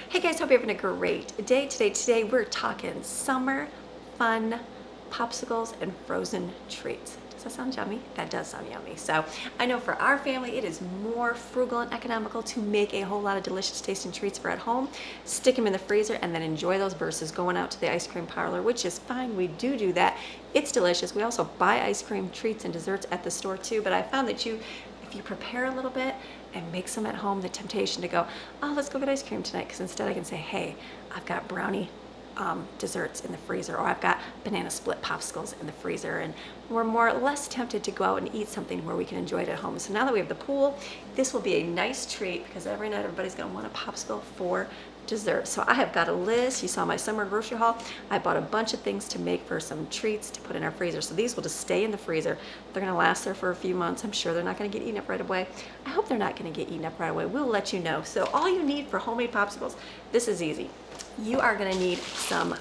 Hey guys, hope you're having a great day today. We're talking summer fun popsicles and frozen treats. Does that sound yummy? That does sound yummy. So I know for our family, it is more frugal and economical to make a whole lot of delicious tasting treats for at home, stick them in the freezer, and then enjoy those versus going out to the ice cream parlor, which is fine. We do that. It's delicious. We also buy ice cream treats and desserts at the store too, but I found that if you prepare a little bit and make some at home, the temptation to go, oh, let's go get ice cream tonight, because instead I can say, hey, I've got brownie desserts in the freezer, or I've got banana split popsicles in the freezer, and we're more or less tempted to go out and eat something where we can enjoy it at home. So now that we have the pool, this will be a nice treat, because every night everybody's going to want a popsicle for dessert. So I have got a list. You saw my summer grocery haul. I bought a bunch of things to make for some treats to put in our freezer. So these will just stay in the freezer. They're going to last there for a few months. I'm sure they're not going to get eaten up right away. I hope they're not going to get eaten up right away. We'll let you know. So all you need for homemade popsicles, this is easy. You are going to need some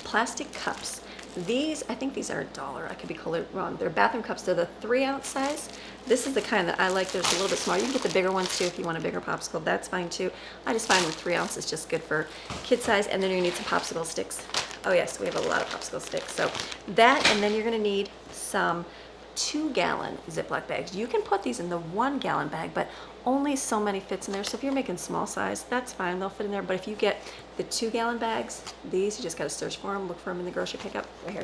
plastic cups. These, I think these are $1. I could be colored wrong. They're bathroom cups. They're the 3-ounce size. This is the kind that I like. There's a little bit smaller. You can get the bigger ones too if you want a bigger popsicle. That's fine too. I just find the 3 ounce is just good for kid size. And then you're gonna need some popsicle sticks. Oh yes, we have a lot of popsicle sticks. So that, and then you're gonna need some 2-gallon Ziploc bags. You can put these in the 1-gallon bag, but only so many fits in there. So if you're making small size, that's fine, they'll fit in there. But if you get the 2-gallon bags, these, you just gotta search for them, look for them in the grocery pickup. Right here,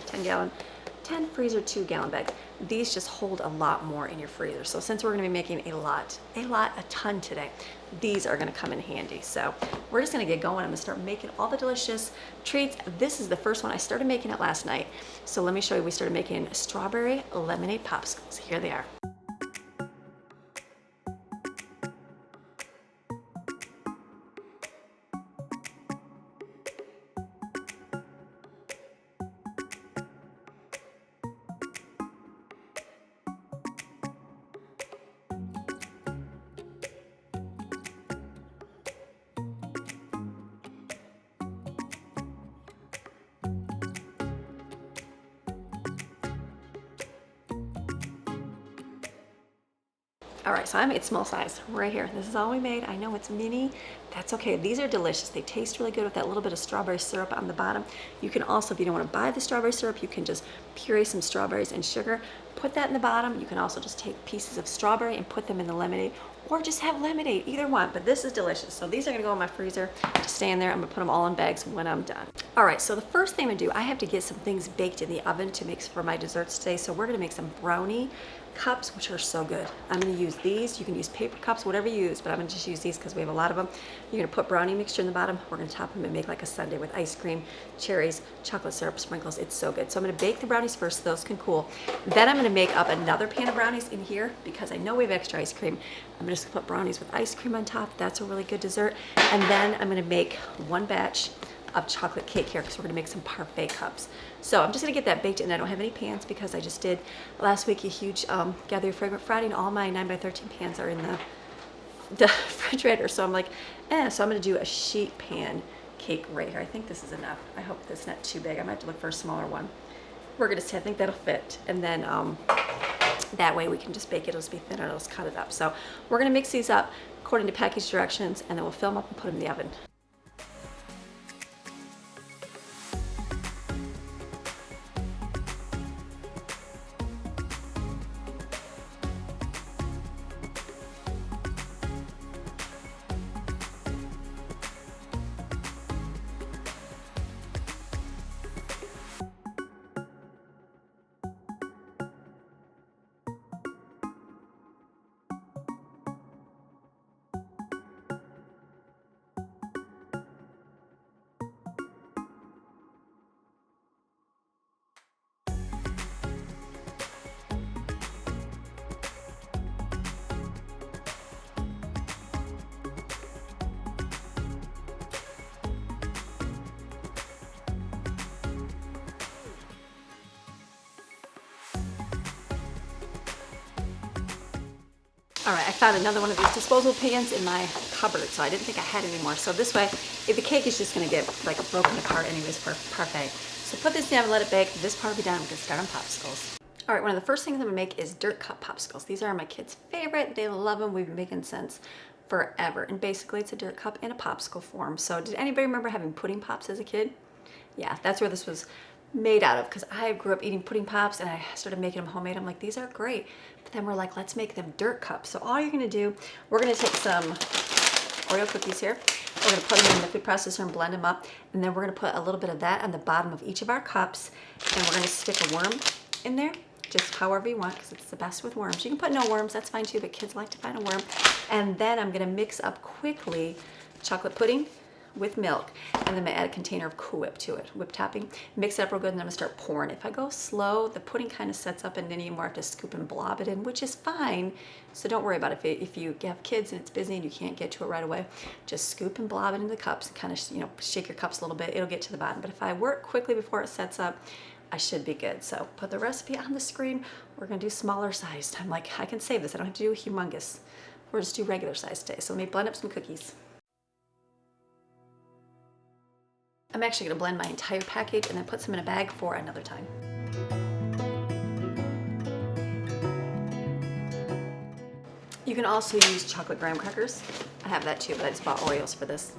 10 freezer 2-gallon bags. These just hold a lot more in your freezer. So since we're gonna be making a ton today, these are gonna come in handy. So we're just gonna get going. I'm gonna start making all the delicious treats. This is the first one. I started making it last night. So let me show you, we started making strawberry lemonade popsicles. Here they are. All right, so I made small size right here. This is all we made. I know it's mini. That's okay. These are delicious. They taste really good with that little bit of strawberry syrup on the bottom. You can also, if you don't want to buy the strawberry syrup, you can just puree some strawberries and sugar, put that in the bottom. You can also just take pieces of strawberry and put them in the lemonade, or just have lemonade, either one. But this is delicious. So these are gonna go in my freezer to stay in there. I'm gonna put them all in bags when I'm done. All right, so the first thing I'm gonna do, I have to get some things baked in the oven to make for my desserts today. So we're gonna make some brownie cups, which are so good. I'm gonna use these. You can use paper cups, whatever you use, but I'm gonna just use these because we have a lot of them. You're gonna put brownie mixture in the bottom. We're gonna top them and make like a sundae with ice cream, cherries, chocolate syrup, sprinkles. It's so good. So I'm gonna bake the brownies first, so those can cool. Then I'm gonna make up another pan of brownies in here because I know we have extra ice cream. I'm just gonna put brownies with ice cream on top. That's a really good dessert. And then I'm gonna make one batch of chocolate cake here because we're gonna make some Parfait cups. So I'm just gonna get that baked, and I don't have any pans because I just did last week a huge Gather Your Fragrant Friday, and all my 9x13 pans are in the refrigerator. So I'm like, so I'm gonna do a sheet pan cake right here. I think this is enough. I hope that's not too big. I might have to look for a smaller one. We're gonna see, I think that'll fit. And then that way we can just bake it. It'll just be thinner, it'll just cut it up. So we're gonna mix these up according to package directions, and then we'll fill them up and put them in the oven. All right, I found another one of these disposable pans in my cupboard, so I didn't think I had any more. So this way, if the cake is just gonna get like broken apart anyways for Parfait. So put this in the oven, let it bake. This part will be done. I'm gonna start on popsicles. All right, one of the first things I'm gonna make is dirt cup popsicles. These are my kids' favorite. They love them. We've been making since forever. And basically it's a dirt cup in a popsicle form. So did anybody remember having pudding pops as a kid? Yeah, that's where this was made out of, because I grew up eating pudding pops and I started making them homemade. I'm like, these are great. But then we're like, let's make them dirt cups. So all you're gonna do, we're gonna take some Oreo cookies here. We're gonna put them in the food processor and blend them up. And then we're gonna put a little bit of that on the bottom of each of our cups. And we're gonna stick a worm in there, just however you want, because it's the best with worms. You can put no worms, that's fine too, but kids like to find a worm. And then I'm gonna mix up quickly chocolate pudding with milk, and then I'm gonna add a container of Cool Whip to it, whip topping. Mix it up real good, and then I'm gonna start pouring. If I go slow, the pudding kind of sets up, and then you more have to scoop and blob it in, which is fine. So don't worry about it. If you have kids and it's busy and you can't get to it right away, just scoop and blob it into the cups and kind of, you know, shake your cups a little bit. It'll get to the bottom. But if I work quickly before it sets up, I should be good. So put the recipe on the screen. We're gonna do smaller sized. I'm like, I can save this. I don't have to do humongous. We'll just do regular size today. So let me blend up some cookies. I'm actually gonna blend my entire package and then put some in a bag for another time. You can also use chocolate graham crackers. I have that too, but I just bought Oreos for this.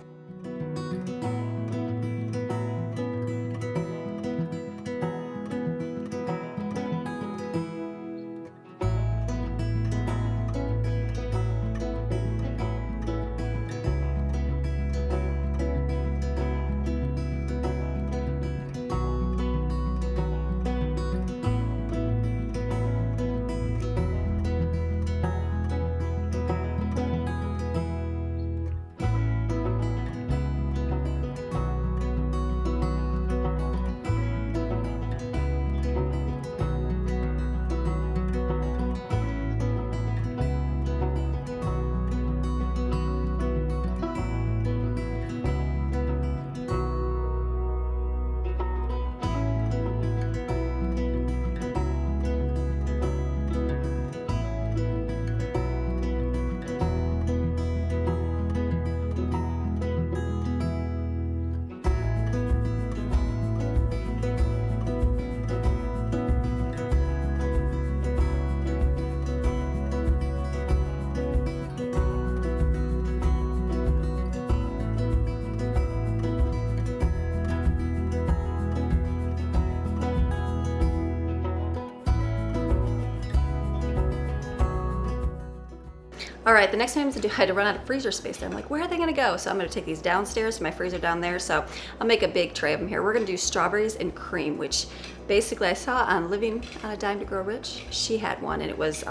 All right, the next thing I'm gonna do, I had to run out of freezer space there. I'm like, where are they gonna go? So I'm gonna take these downstairs to my freezer down there. So I'll make a big tray of them here. We're gonna do strawberries and cream, which basically I saw on Living on a Dime to Grow Rich. She had one, and it was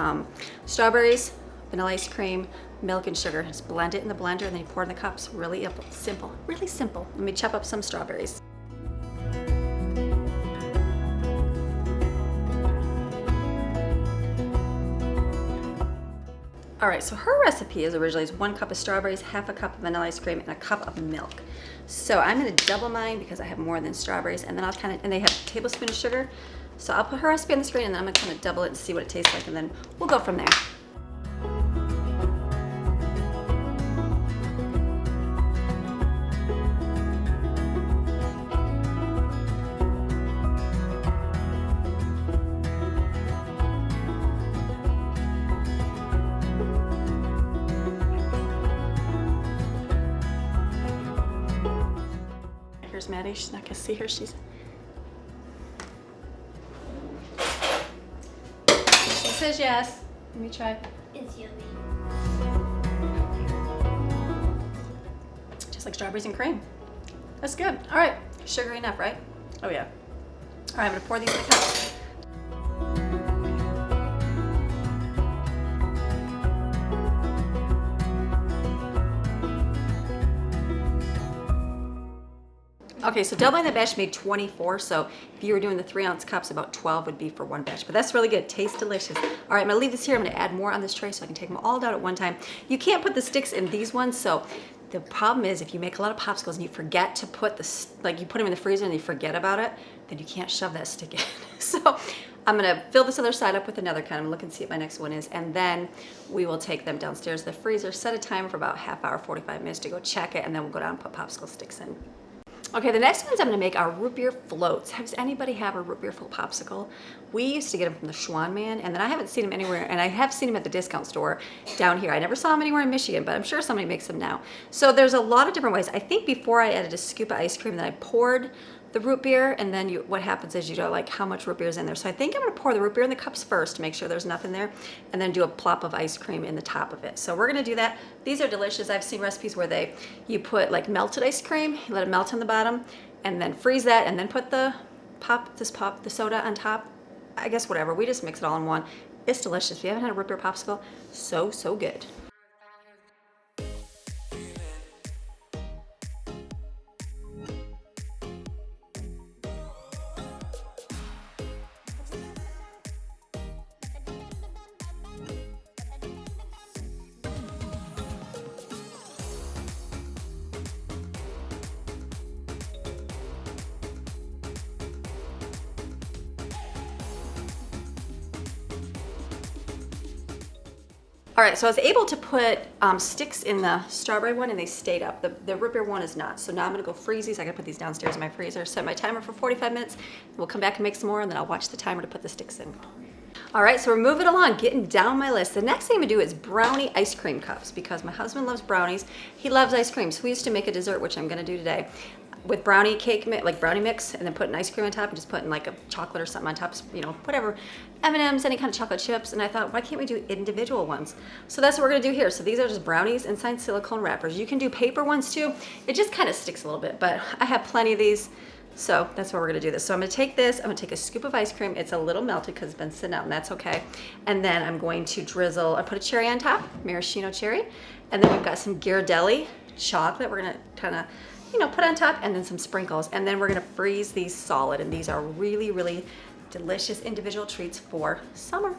strawberries, vanilla ice cream, milk and sugar. Just blend it in the blender and then you pour it in the cups. Really simple, really simple. Let me chop up some strawberries. All right, so her recipe is originally 1 cup of strawberries, half a cup of vanilla ice cream, and a cup of milk. So I'm gonna double mine because I have more than strawberries, and then I'll and they have a tablespoon of sugar. So I'll put her recipe on the screen and then I'm gonna kind of double it and see what it tastes like, and then we'll go from there. Here's Maddie, she's not gonna see her, she says yes. Let me try. It's yummy. Just like strawberries and cream. That's good. All right, sugar enough, right? Oh yeah. All right, I'm gonna pour these in the cup. Okay, so doubling the batch made 24, so if you were doing the 3-ounce cups, about 12 would be for 1 batch, but that's really good, tastes delicious. All right, I'm gonna leave this here. I'm gonna add more on this tray so I can take them all down at one time. You can't put the sticks in these ones, so the problem is if you make a lot of popsicles and you forget to put you put them in the freezer and you forget about it, then you can't shove that stick in. So I'm gonna fill this other side up with another kind. I'm gonna look and see what my next one is, and then we will take them downstairs to the freezer, set a timer for about half hour, 45 minutes to go check it, and then we'll go down and put popsicle sticks in. Okay, the next ones I'm gonna make are root beer floats. Does anybody have a root beer float popsicle? We used to get them from the Schwan Man, and then I haven't seen them anywhere, and I have seen them at the discount store down here. I never saw them anywhere in Michigan, but I'm sure somebody makes them now. So there's a lot of different ways. I think before I added a scoop of ice cream, then I poured the root beer, and then what happens is you know like how much root beer is in there. So I think I'm gonna pour the root beer in the cups first to make sure there's nothing there, and then do a plop of ice cream in the top of it. So we're gonna do that. These are delicious. I've seen recipes where you put like melted ice cream, you let it melt on the bottom, and then freeze that, and then put the soda on top. I guess whatever. We just mix it all in one. It's delicious. If you haven't had a root beer popsicle, so good. All right, so I was able to put sticks in the strawberry one and they stayed up. The root beer one is not. So now I'm gonna go freeze these. I gotta put these downstairs in my freezer, set my timer for 45 minutes. We'll come back and make some more, and then I'll watch the timer to put the sticks in. All right, so we're moving along, getting down my list. The next thing I'm gonna do is brownie ice cream cups because my husband loves brownies. He loves ice cream, so we used to make a dessert, which I'm gonna do today, with brownie cake, like brownie mix, and then putting ice cream on top and just putting like a chocolate or something on top, you know, whatever, M&Ms, any kind of chocolate chips. And I thought, why can't we do individual ones? So that's what we're gonna do here. So these are just brownies inside silicone wrappers. You can do paper ones too. It just kind of sticks a little bit, but I have plenty of these. So that's why we're gonna do this. So I'm gonna take this, I'm gonna take a scoop of ice cream. It's a little melted because it's been sitting out, and that's okay. And then I'm going to drizzle, I put a cherry on top, maraschino cherry. And then we've got some Ghirardelli chocolate. We're gonna kind of, you know, put on top, and then some sprinkles. And then we're gonna freeze these solid. And these are really delicious individual treats for summer.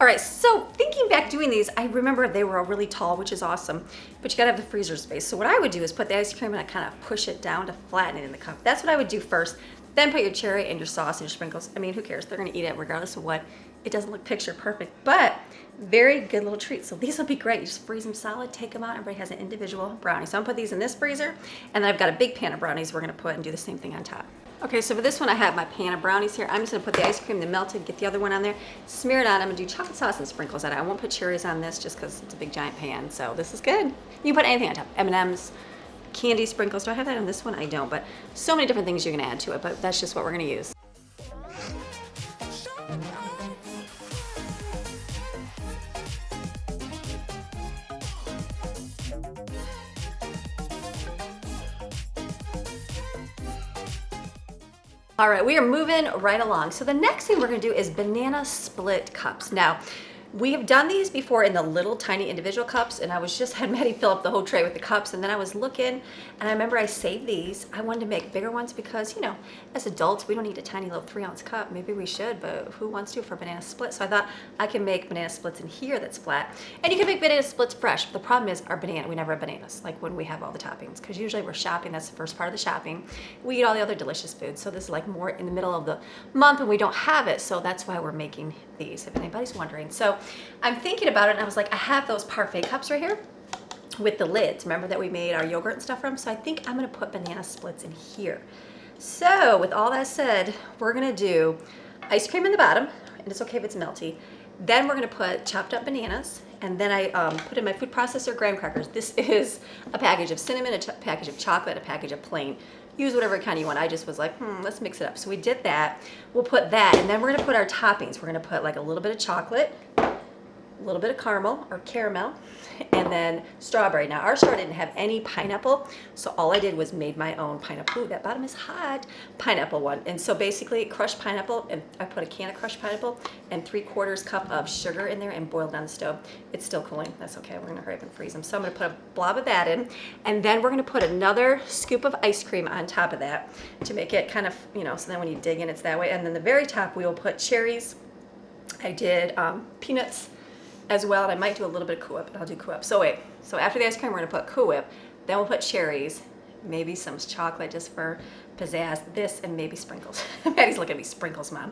All right, so thinking back doing these, I remember they were really tall, which is awesome, but you gotta have the freezer space. So what I would do is put the ice cream and I kind of push it down to flatten it in the cup. That's what I would do first. Then put your cherry and your sauce and your sprinkles. I mean, who cares? They're gonna eat it regardless of what. It doesn't look picture perfect, but very good little treats. So these will be great. You just freeze them solid, take them out. Everybody has an individual brownie. So I'm gonna put these in this freezer, and then I've got a big pan of brownies we're gonna put and do the same thing on top. Okay, so for this one, I have my pan of brownies here. I'm just gonna put the ice cream, the melted, get the other one on there, smear it on. I'm gonna do chocolate sauce and sprinkles on it. I won't put cherries on this just because it's a big giant pan. So this is good. You can put anything on top, M&Ms, candy sprinkles. Do I have that on this one? I don't, but so many different things you're gonna add to it, but that's just what we're gonna use. All right, we are moving right along. So the next thing we're gonna do is banana split cups. Now, we have done these before in the little tiny individual cups, and I had Maddie fill up the whole tray with the cups, and then I was looking, and I remember I saved these. I wanted to make bigger ones because, you know, as adults, we don't need a tiny little 3-ounce cup. Maybe we should, but who wants to for banana split? So I thought I can make banana splits in here that's flat, and you can make banana splits fresh. But the problem is we never have bananas, like when we have all the toppings, because usually we're shopping, that's the first part of the shopping. We eat all the other delicious foods, so this is like more in the middle of the month and we don't have it, so that's why we're making these, if anybody's wondering. So I'm thinking about it, and I was like, I have those Parfait cups right here with the lids. Remember that we made our yogurt and stuff from? So I think I'm gonna put banana splits in here. So with all that said, we're gonna do ice cream in the bottom, and it's okay if it's melty. Then we're gonna put chopped up bananas, and then I put in my food processor graham crackers. This is a package of cinnamon, a package of chocolate, a package of plain. Use whatever kind you want. I just was like, let's mix it up. So we did that. We'll put that, and then we're gonna put our toppings. We're gonna put like a little bit of chocolate, a little bit of caramel, and then strawberry. Now our store didn't have any pineapple, so all I did was made my own pineapple. Ooh, that bottom is hot. Pineapple one. And so basically crushed pineapple, and I put a can of crushed pineapple and 3/4 cup of sugar in there and boiled on the stove. It's still cooling. That's okay. We're gonna hurry up and freeze them. So I'm gonna put a blob of that in, and then we're gonna put another scoop of ice cream on top of that to make it kind of, you know, so then when you dig in, it's that way. And then the very top, we will put cherries. I did peanuts as well, and I might do a little bit of Cool Whip, but I'll do Cool Whip. So wait, so after the ice cream, we're gonna put Cool Whip, then we'll put cherries, maybe some chocolate just for pizzazz, this, and maybe sprinkles. Maddie's looking at me, sprinkles, Mom.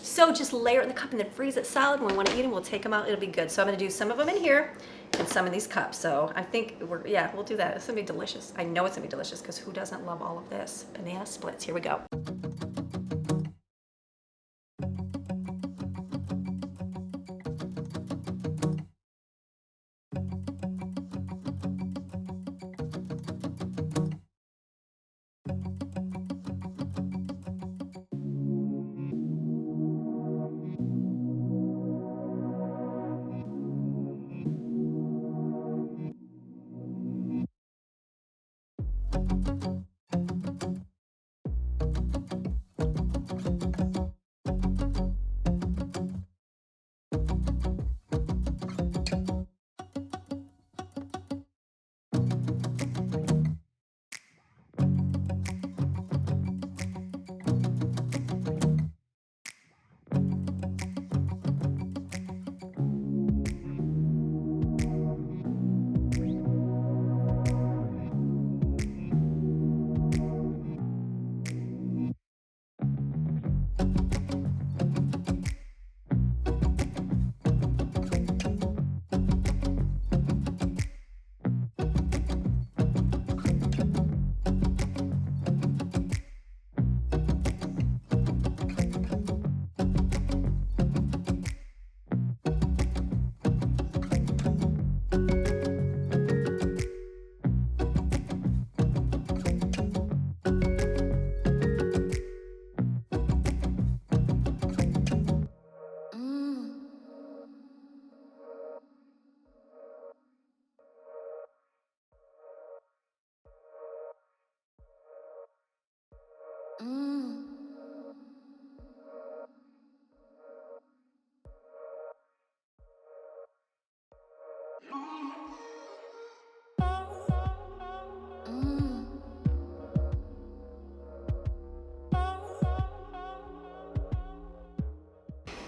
So just layer it in the cup and then freeze it solid. When we wanna eat them, we'll take them out, it'll be good. So I'm gonna do some of them in here and some in these cups. So I think we'll do that. It's gonna be delicious. I know it's gonna be delicious because who doesn't love all of this? Banana splits, here we go.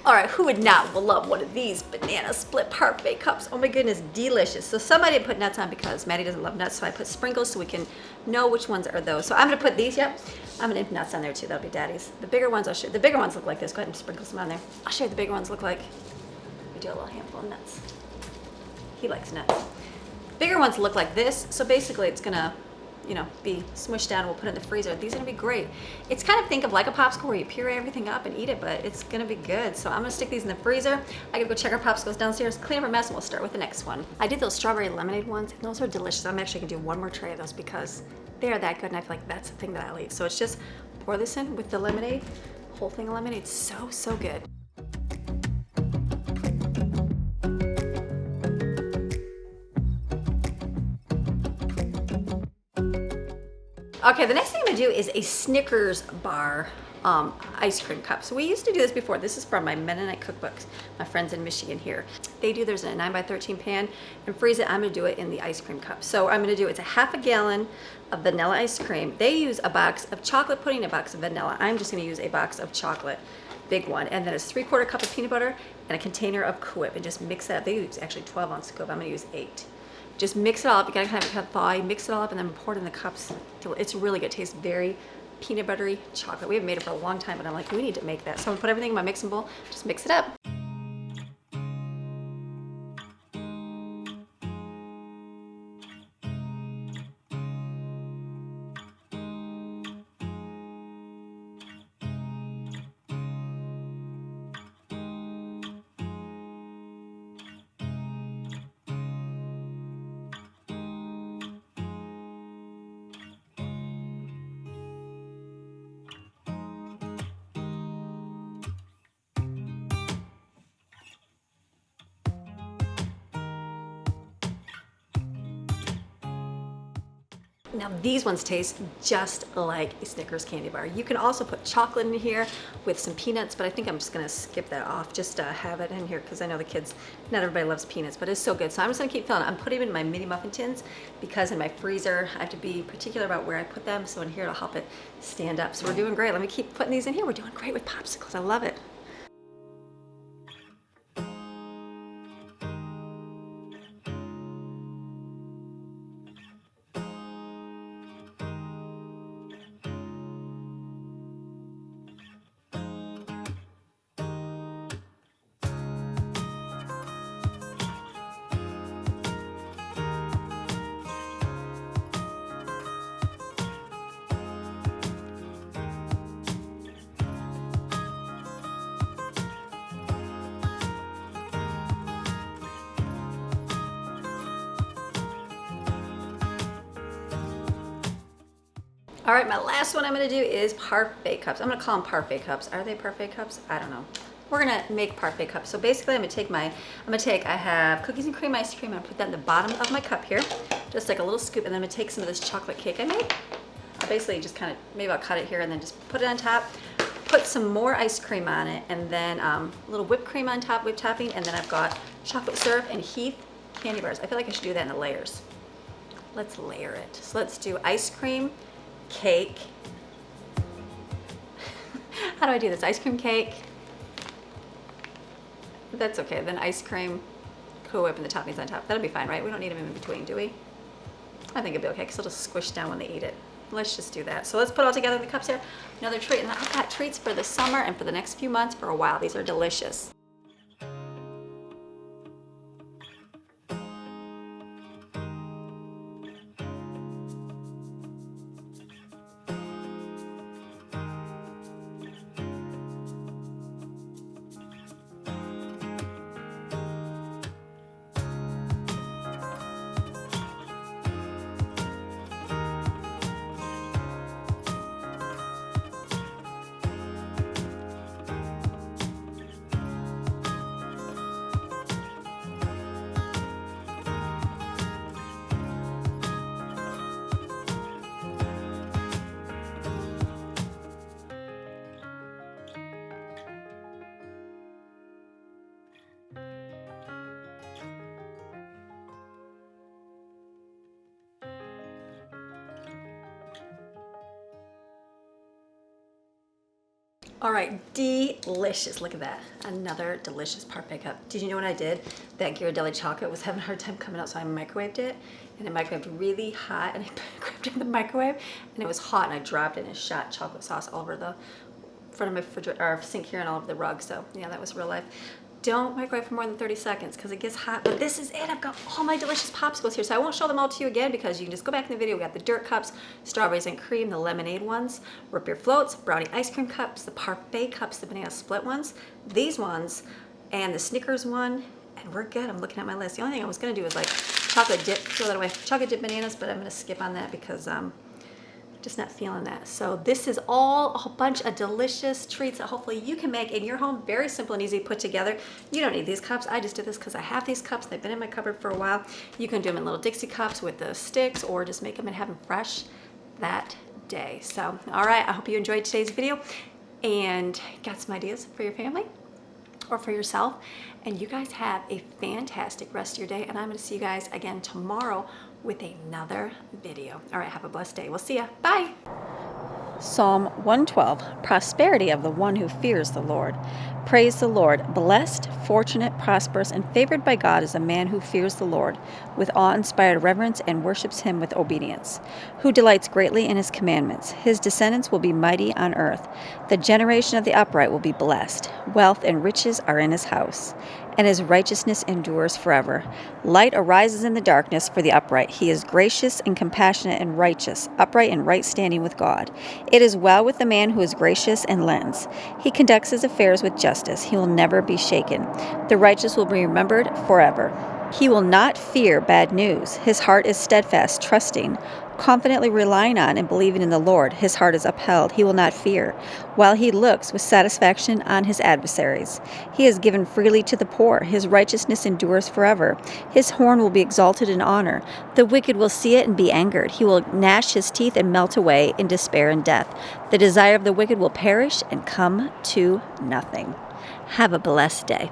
All right, who would not love one of these banana split parfait cups? Oh my goodness, delicious. So somebody didn't put nuts on because Maddie doesn't love nuts, so I put sprinkles so we can know which ones are those. So I'm gonna put these, yep. I'm gonna put nuts on there too, that'll be Daddy's. The bigger ones I'll show, the bigger ones look like this. Go ahead and sprinkle some on there. I'll show you the bigger ones look like. We do a little handful of nuts. He likes nuts. Bigger ones look like this, so basically it's gonna, you know, be smushed down and we'll put it in the freezer. These are gonna be great. It's kind of think of like a popsicle where you puree everything up and eat it, but it's gonna be good. So I'm gonna stick these in the freezer. I gotta go check our popsicles downstairs, clean up our mess, and we'll start with the next one. I did those strawberry lemonade ones, and those are delicious. I'm actually gonna do one more tray of those because they are that good, and I feel like that's the thing that I'll eat. So it's just pour this in with the lemonade, whole thing of lemonade. It's so, so good. Okay, the next thing I'm gonna do is a Snickers bar ice cream cup. So we used to do this before. This is from my Mennonite cookbooks, my friends in Michigan here. They do theirs in a 9x13 pan and freeze it. I'm gonna do it in the ice cream cup. So I'm gonna do, it's a half a gallon of vanilla ice cream. They use a box of chocolate pudding, a box of vanilla. I'm just gonna use a box of chocolate, big one. And then it's 3/4 cup of peanut butter and a container of Cool Whip, and just mix it up. They use actually 12 ounces of Cool Whip. I'm gonna use 8. Just mix it all up. You gotta kind of thaw, mix it all up, and then pour it in the cups. It's really good. It tastes very peanut buttery chocolate. We haven't made it for a long time, but I'm like, we need to make that. So I'm gonna put everything in my mixing bowl, just mix it up. Now these ones taste just like a Snickers candy bar. You can also put chocolate in here with some peanuts, but I think I'm just gonna skip that off just to have it in here because I know the kids, not everybody loves peanuts, but it's so good. So I'm just gonna keep filling it. I'm putting them in my mini muffin tins because in my freezer, I have to be particular about where I put them. So in here, it'll help it stand up. So we're doing great. Let me keep putting these in here. We're doing great with popsicles. I love it. All right, my last one I'm gonna do is Parfait cups. I'm gonna call them Parfait cups. Are they Parfait cups? I don't know. We're gonna make Parfait cups. So basically I have cookies and cream ice cream. I'm gonna put that in the bottom of my cup here, just like a little scoop, and then I'm gonna take some of this chocolate cake I made. I'll basically just kind of, maybe I'll cut it here and then just put it on top, put some more ice cream on it, and then a little whipped cream on top, whipped topping, and then I've got chocolate syrup and Heath candy bars. I feel like I should do that in the layers. Let's layer it. So let's do ice cream, cake. How do I do this? Ice cream, cake. That's okay. Then ice cream, Cool Whip, and the toppings on top. That'll be fine, right? We don't need them in between, do we? I think it'll be okay because it'll squish down when they eat it. Let's just do that. So let's put it all together in the cups here. Another treat. And I've got treats for the summer and for the next few months for a while. These are delicious. All right, delicious. Look at that. Another delicious Parfait cup. Did you know what I did? That Ghirardelli chocolate was having a hard time coming out, so I microwaved it. And I microwaved really hot, and I grabbed it in the microwave, and it was hot, and I dropped it and shot chocolate sauce all over the front of my refrigerator, or sink here and all over the rug. So yeah, that was real life. Don't microwave for more than 30 seconds because it gets hot. But this is it. I've got all my delicious popsicles here. So I won't show them all to you again because you can just go back in the video. We got the dirt cups, strawberries and cream, the lemonade ones, root beer floats, brownie ice cream cups, the Parfait cups, the banana split ones, these ones, and the Snickers one. And we're good. I'm looking at my list. The only thing I was going to do is like chocolate dip, throw that away, chocolate dip bananas, but I'm going to skip on that because just not feeling that. So this is all a bunch of delicious treats that hopefully you can make in your home. Very simple and easy to put together. You don't need these cups. I just did this because I have these cups. They've been in my cupboard for a while. You can do them in little Dixie cups with the sticks or just make them and have them fresh that day. So, all right, I hope you enjoyed today's video and got some ideas for your family or for yourself. And you guys have a fantastic rest of your day. And I'm going to see you guys again tomorrow with another video. All right, have a blessed day. We'll see ya. Bye. Psalm 112, prosperity of the one who fears the Lord. Praise the Lord. Blessed, fortunate, prosperous, and favored by God is a man who fears the Lord with awe-inspired reverence and worships him with obedience, who delights greatly in his commandments. His descendants will be mighty on earth. The generation of the upright will be blessed. Wealth and riches are in his house, and his righteousness endures forever. Light arises in the darkness for the upright. He is gracious and compassionate and righteous, upright and right standing with God. It is well with the man who is gracious and lends. He conducts his affairs with justice. He will never be shaken. The righteous will be remembered forever. He will not fear bad news. His heart is steadfast, trusting. confidently relying on and believing in the Lord, his heart is upheld. He will not fear, while he looks with satisfaction on his adversaries. He has given freely to the poor. His righteousness endures forever. His horn will be exalted in honor. The wicked will see it and be angered. He will gnash his teeth and melt away in despair and death. The desire of the wicked will perish and come to nothing. Have a blessed day.